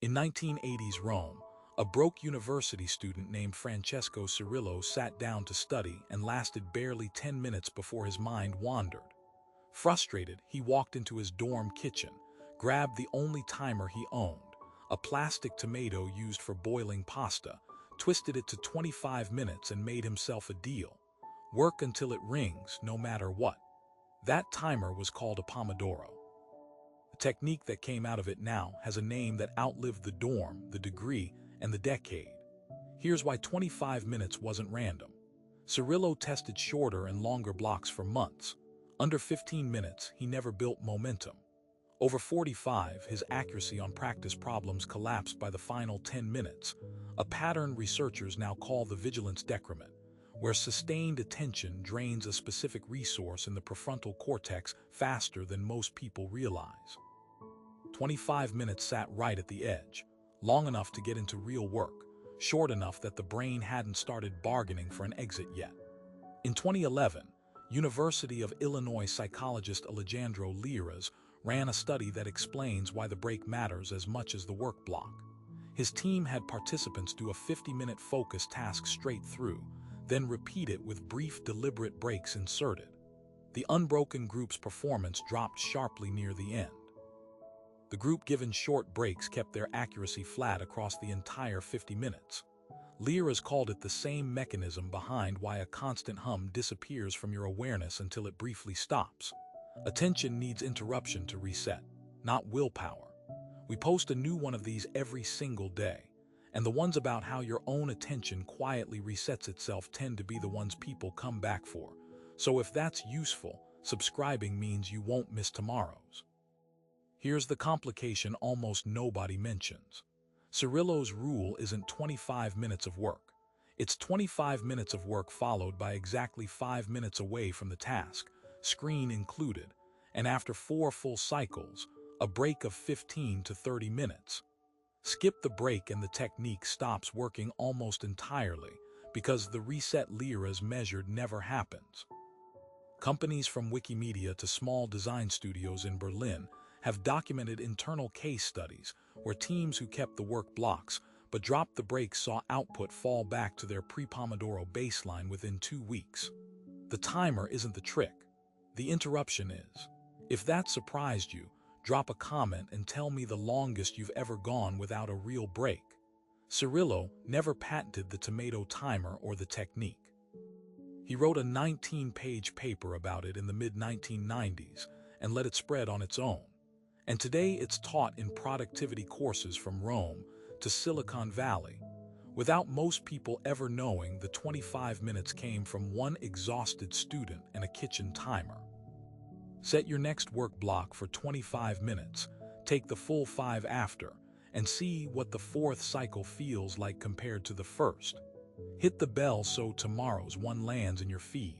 In 1980s Rome, a broke university student named Francesco Cirillo sat down to study and lasted barely 10 minutes before his mind wandered. Frustrated, he walked into his dorm kitchen, grabbed the only timer he owned, a plastic tomato used for boiling pasta, twisted it to 25 minutes and made himself a deal. Work until it rings, no matter what. That timer was called a Pomodoro. The technique that came out of it now has a name that outlived the dorm, the degree, and the decade. Here's why 25 minutes wasn't random. Cirillo tested shorter and longer blocks for months. Under 15 minutes, he never built momentum. Over 45, his accuracy on practice problems collapsed by the final 10 minutes, a pattern researchers now call the vigilance decrement, where sustained attention drains a specific resource in the prefrontal cortex faster than most people realize. 25 minutes sat right at the edge, long enough to get into real work, short enough that the brain hadn't started bargaining for an exit yet. In 2011, University of Illinois psychologist Alejandro Liras ran a study that explains why the break matters as much as the work block. His team had participants do a 50-minute focused task straight through, then repeat it with brief, deliberate breaks inserted. The unbroken group's performance dropped sharply near the end. The group given short breaks kept their accuracy flat across the entire 50 minutes. Liras called it the same mechanism behind why a constant hum disappears from your awareness until it briefly stops. Attention needs interruption to reset, not willpower. We post a new one of these every single day, and the ones about how your own attention quietly resets itself tend to be the ones people come back for. So if that's useful, subscribing means you won't miss tomorrow's. Here's the complication almost nobody mentions. Cirillo's rule isn't 25 minutes of work. It's 25 minutes of work followed by exactly 5 minutes away from the task, screen included, and after 4 full cycles, a break of 15 to 30 minutes. Skip the break and the technique stops working almost entirely because the reset Liras measured never happens. Companies from Wikimedia to small design studios in Berlin have documented internal case studies where teams who kept the work blocks but dropped the breaks saw output fall back to their pre-Pomodoro baseline within 2 weeks. The timer isn't the trick. The interruption is. If that surprised you, drop a comment and tell me the longest you've ever gone without a real break. Cirillo never patented the tomato timer or the technique. He wrote a 19-page paper about it in the mid-1990s and let it spread on its own. And today it's taught in productivity courses from Rome to Silicon Valley, without most people ever knowing the 25 minutes came from one exhausted student and a kitchen timer. Set your next work block for 25 minutes, take the full 5 after, and see what the 4th cycle feels like compared to the first. Hit the bell so tomorrow's one lands in your feed.